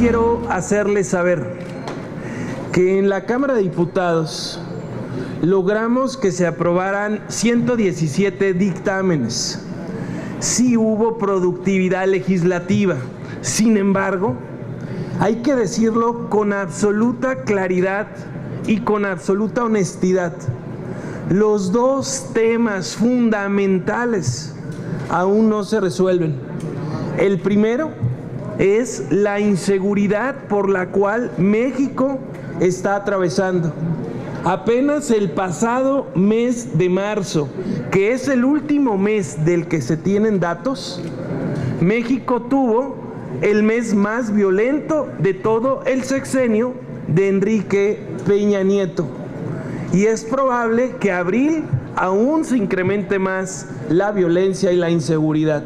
quiero hacerles saber que en la Cámara de Diputados logramos que se aprobaran 117 dictámenes. Sí hubo productividad legislativa, sin embargo, hay que decirlo con absoluta claridad y con absoluta honestidad. Los dos temas fundamentales aún no se resuelven. El primero es la inseguridad por la cual México está atravesando. Apenas el pasado mes de marzo, que es el último mes del que se tienen datos, México tuvo el mes más violento de todo el sexenio de Enrique Peña Nieto. Y es probable que abril aún se incremente más la violencia y la inseguridad.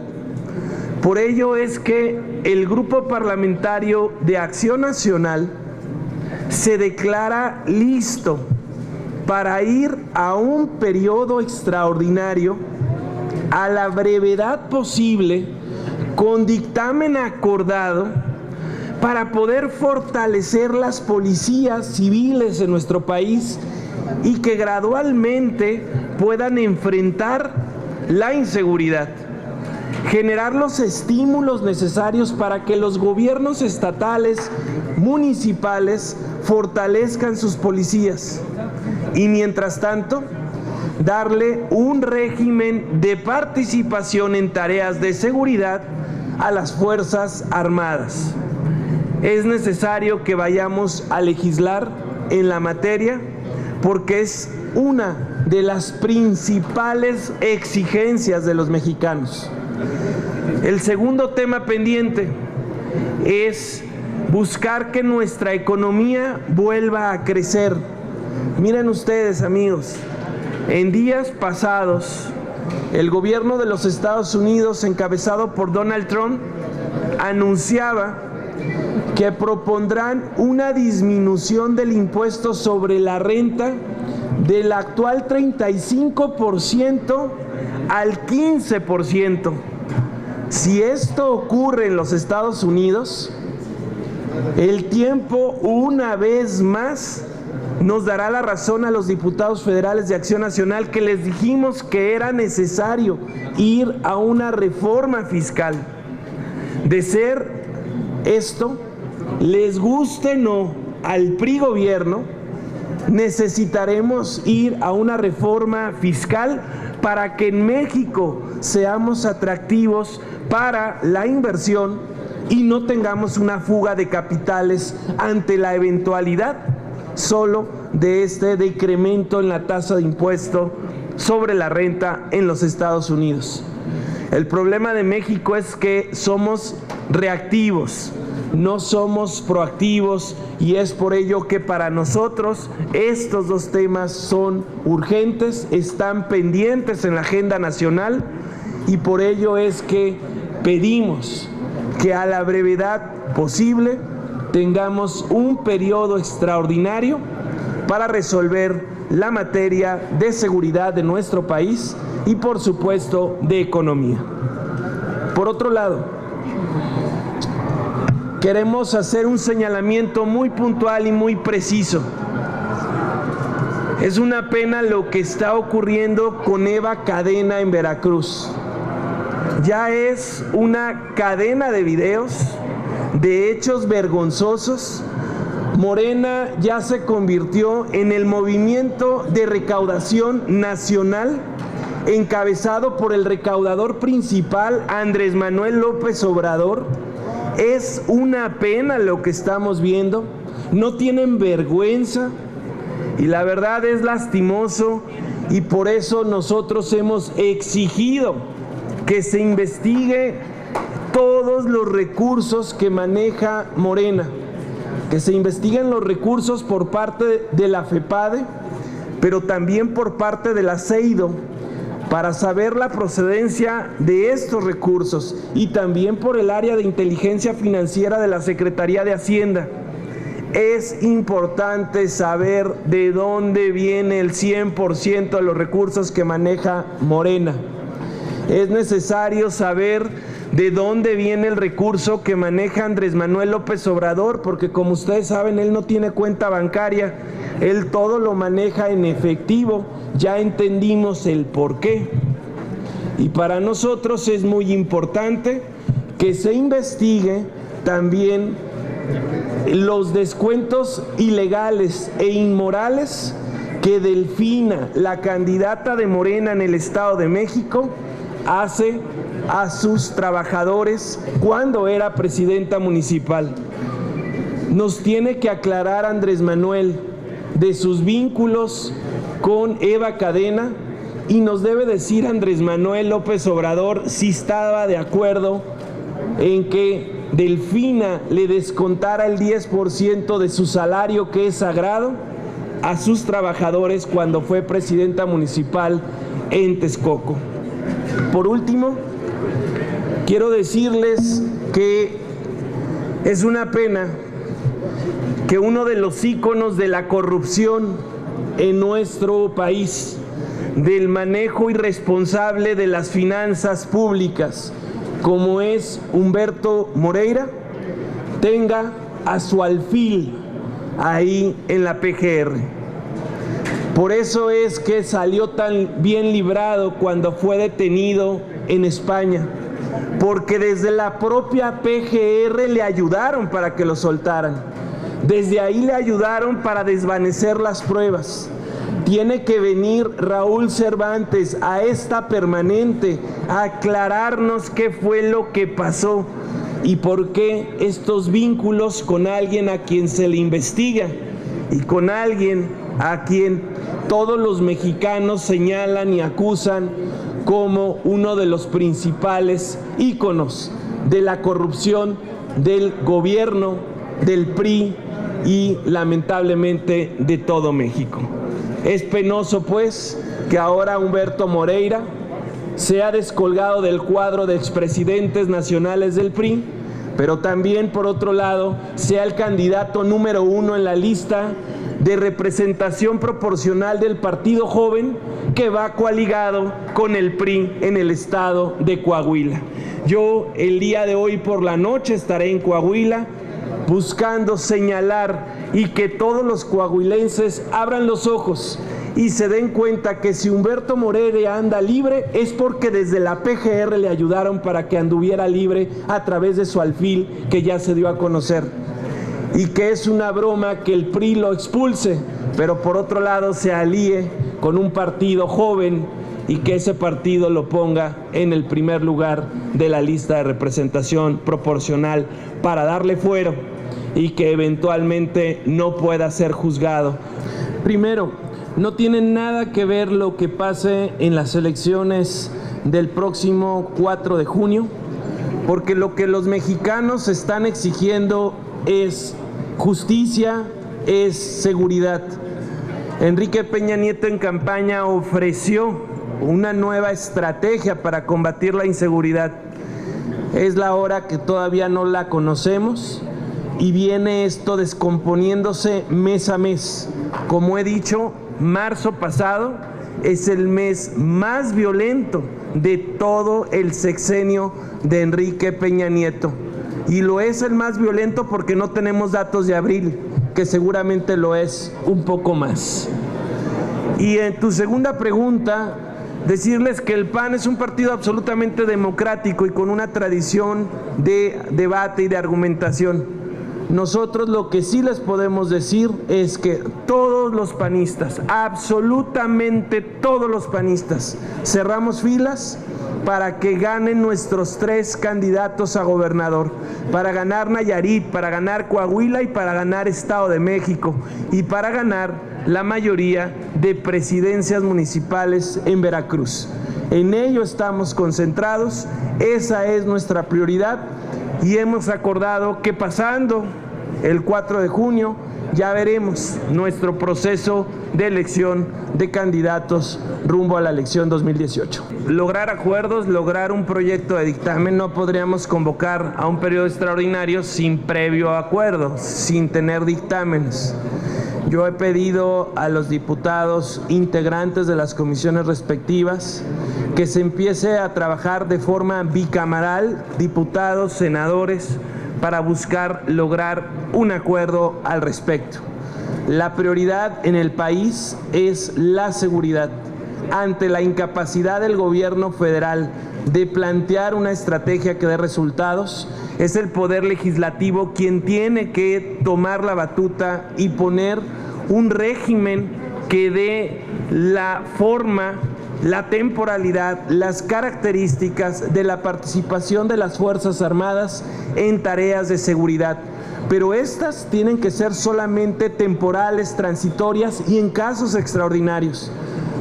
Por ello es que el Grupo Parlamentario de Acción Nacional se declara listo para ir a un periodo extraordinario a la brevedad posible con dictamen acordado para poder fortalecer las policías civiles en nuestro país y que gradualmente puedan enfrentar la inseguridad, generar los estímulos necesarios para que los gobiernos estatales, municipales, fortalezcan sus policías y mientras tanto darle un régimen de participación en tareas de seguridad a las Fuerzas Armadas. Es necesario que vayamos a legislar en la materia porque es una de las principales exigencias de los mexicanos. El segundo tema pendiente es buscar que nuestra economía vuelva a crecer. Miren ustedes, amigos, en días pasados, el gobierno de los Estados Unidos, encabezado por Donald Trump, anunciaba que propondrán una disminución del impuesto sobre la renta del actual 35% al 15%. Si esto ocurre en los Estados Unidos, el tiempo una vez más nos dará la razón a los diputados federales de Acción Nacional que les dijimos que era necesario ir a una reforma fiscal. De ser esto, les guste o no al PRI gobierno, necesitaremos ir a una reforma fiscal para que en México seamos atractivos para la inversión y no tengamos una fuga de capitales ante la eventualidad solo de este decremento en la tasa de impuesto sobre la renta en los Estados Unidos. El problema de México es que somos reactivos, no somos proactivos y es por ello que para nosotros estos dos temas son urgentes, están pendientes en la agenda nacional y por ello es que pedimos que a la brevedad posible tengamos un periodo extraordinario para resolver la materia de seguridad de nuestro país y por supuesto de economía. Por otro lado, queremos hacer un señalamiento muy puntual y muy preciso. Es una pena lo que está ocurriendo con Eva Cadena en Veracruz. Ya es una cadena de videos, de hechos vergonzosos. Morena ya se convirtió en el movimiento de recaudación nacional encabezado por el recaudador principal, Andrés Manuel López Obrador. Es una pena lo que estamos viendo, no tienen vergüenza y la verdad es lastimoso y por eso nosotros hemos exigido que se investigue todos los recursos que maneja Morena, que se investiguen los recursos por parte de la FEPADE, pero también por parte de la CEIDO, para saber la procedencia de estos recursos y también por el área de inteligencia financiera de la Secretaría de Hacienda. Es importante saber de dónde viene el 100% de los recursos que maneja Morena. Es necesario saber de dónde viene el recurso que maneja Andrés Manuel López Obrador, porque como ustedes saben, él no tiene cuenta bancaria, él todo lo maneja en efectivo. Ya entendimos el por qué. Y para nosotros es muy importante que se investigue también los descuentos ilegales e inmorales que Delfina, la candidata de Morena en el Estado de México, hace a sus trabajadores cuando era presidenta municipal. Nos tiene que aclarar Andrés Manuel de sus vínculos con Eva Cadena, y nos debe decir Andrés Manuel López Obrador si estaba de acuerdo en que Delfina le descontara el 10% de su salario, que es sagrado, a sus trabajadores cuando fue presidenta municipal en Texcoco. Por último, quiero decirles que es una pena que uno de los íconos de la corrupción en nuestro país, del manejo irresponsable de las finanzas públicas, como es Humberto Moreira, tenga a su alfil ahí en la PGR. Por eso es que salió tan bien librado cuando fue detenido en España, porque desde la propia PGR le ayudaron para que lo soltaran. Desde ahí le ayudaron para desvanecer las pruebas. Tiene que venir Raúl Cervantes a esta permanente a aclararnos qué fue lo que pasó y por qué estos vínculos con alguien a quien se le investiga y con alguien a quien todos los mexicanos señalan y acusan como uno de los principales íconos de la corrupción del gobierno, del PRI y lamentablemente de todo México. Es penoso, pues, que ahora Humberto Moreira sea descolgado del cuadro de expresidentes nacionales del PRI, pero también, por otro lado, sea el candidato número 1 en la lista de representación proporcional del Partido Joven, que va coaligado con el PRI en el estado de Coahuila. Yo el día de hoy por la noche estaré en Coahuila buscando señalar y que todos los coahuilenses abran los ojos y se den cuenta que si Humberto Moreira anda libre es porque desde la PGR le ayudaron para que anduviera libre a través de su alfil que ya se dio a conocer, y que es una broma que el PRI lo expulse, pero por otro lado se alíe con un partido joven y que ese partido lo ponga en el primer lugar de la lista de representación proporcional para darle fuero y que eventualmente no pueda ser juzgado. Primero, no tiene nada que ver lo que pase en las elecciones del próximo 4 de junio, porque lo que los mexicanos están exigiendo es justicia, es seguridad. Enrique Peña Nieto en campaña ofreció una nueva estrategia para combatir la inseguridad. Es la hora que todavía no la conocemos y viene esto descomponiéndose mes a mes. Como he dicho, marzo pasado es el mes más violento de todo el sexenio de Enrique Peña Nieto. Y lo es el más violento porque no tenemos datos de abril, que seguramente lo es un poco más. Y en tu segunda pregunta, decirles que el PAN es un partido absolutamente democrático y con una tradición de debate y de argumentación. Nosotros lo que sí les podemos decir es que todos los panistas, absolutamente todos los panistas, cerramos filas para que ganen nuestros 3 candidatos a gobernador, para ganar Nayarit, para ganar Coahuila y para ganar Estado de México y para ganar la mayoría de presidencias municipales en Veracruz. En ello estamos concentrados, esa es nuestra prioridad y hemos acordado que pasando el 4 de junio ya veremos nuestro proceso de elección de candidatos rumbo a la elección 2018. Lograr acuerdos, lograr un proyecto de dictamen, no podríamos convocar a un periodo extraordinario sin previo acuerdo, sin tener dictámenes. Yo he pedido a los diputados integrantes de las comisiones respectivas que se empiece a trabajar de forma bicameral, diputados, senadores, para buscar lograr un acuerdo al respecto. La prioridad en el país es la seguridad. Ante la incapacidad del gobierno federal de plantear una estrategia que dé resultados, es el Poder Legislativo quien tiene que tomar la batuta y poner un régimen que dé la forma, la temporalidad, las características de la participación de las Fuerzas Armadas en tareas de seguridad. Pero estas tienen que ser solamente temporales, transitorias y en casos extraordinarios.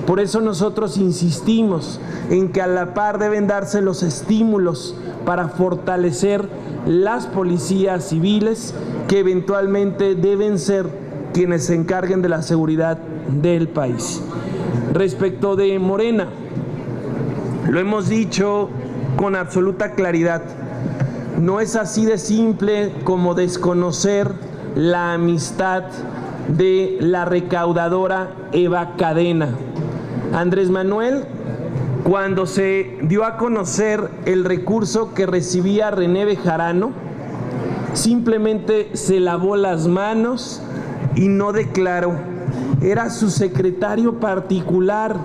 Por eso nosotros insistimos en que a la par deben darse los estímulos para fortalecer las policías civiles que eventualmente deben ser quienes se encarguen de la seguridad del país. Respecto de Morena, lo hemos dicho con absoluta claridad, no es así de simple como desconocer la amistad de la recaudadora Eva Cadena. Andrés Manuel, cuando se dio a conocer el recurso que recibía René Bejarano, simplemente se lavó las manos y no declaró. Era su secretario particular,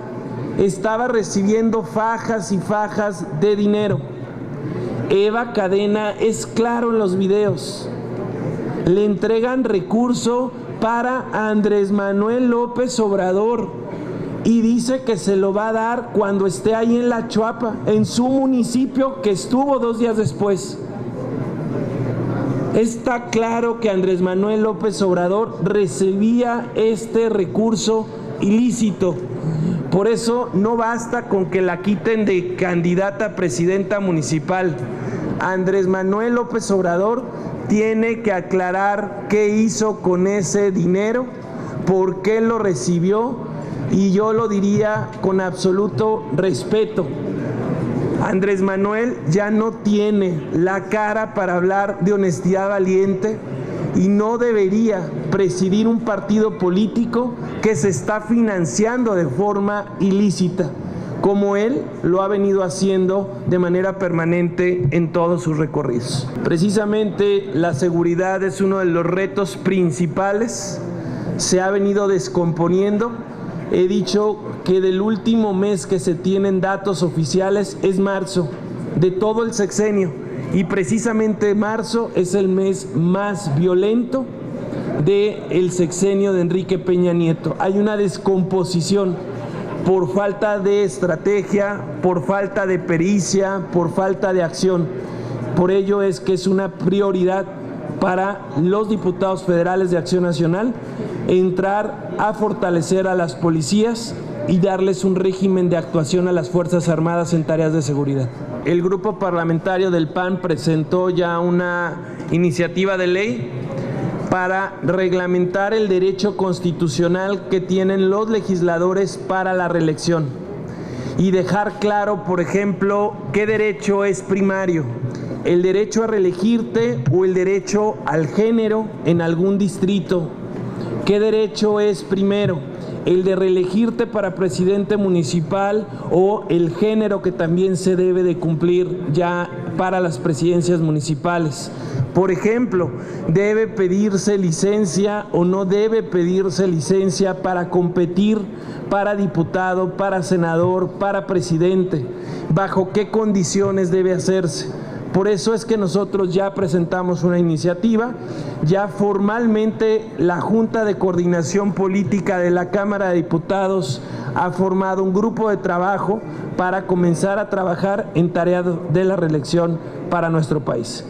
estaba recibiendo fajas y fajas de dinero. Eva Cadena es claro en los videos. Le entregan recurso para Andrés Manuel López Obrador y dice que se lo va a dar cuando esté ahí en La Chuapa, en su municipio, que estuvo 2 días después. Está claro que Andrés Manuel López Obrador recibía este recurso ilícito. Por eso no basta con que la quiten de candidata a presidenta municipal. Andrés Manuel López Obrador tiene que aclarar qué hizo con ese dinero, por qué lo recibió, y yo lo diría con absoluto respeto. Andrés Manuel ya no tiene la cara para hablar de honestidad valiente y no debería presidir un partido político que se está financiando de forma ilícita, como él lo ha venido haciendo de manera permanente en todos sus recorridos. Precisamente la seguridad es uno de los retos principales, se ha venido descomponiendo. He dicho que del último mes que se tienen datos oficiales es marzo, de todo el sexenio, y precisamente marzo es el mes más violento del sexenio de Enrique Peña Nieto. Hay una descomposición por falta de estrategia, por falta de pericia, por falta de acción. Por ello es que es una prioridad para los diputados federales de Acción Nacional entrar a fortalecer a las policías y darles un régimen de actuación a las Fuerzas Armadas en tareas de seguridad. El grupo parlamentario del PAN presentó ya una iniciativa de ley para reglamentar el derecho constitucional que tienen los legisladores para la reelección y dejar claro, por ejemplo, qué derecho es primario, el derecho a reelegirte o el derecho al género en algún distrito. ¿Qué derecho es primero? ¿El de reelegirte para presidente municipal o el género que también se debe de cumplir ya para las presidencias municipales? Por ejemplo, ¿debe pedirse licencia o no debe pedirse licencia para competir para diputado, para senador, para presidente? ¿Bajo qué condiciones debe hacerse? Por eso es que nosotros ya presentamos una iniciativa, ya formalmente la Junta de Coordinación Política de la Cámara de Diputados ha formado un grupo de trabajo para comenzar a trabajar en tareas de la reelección para nuestro país.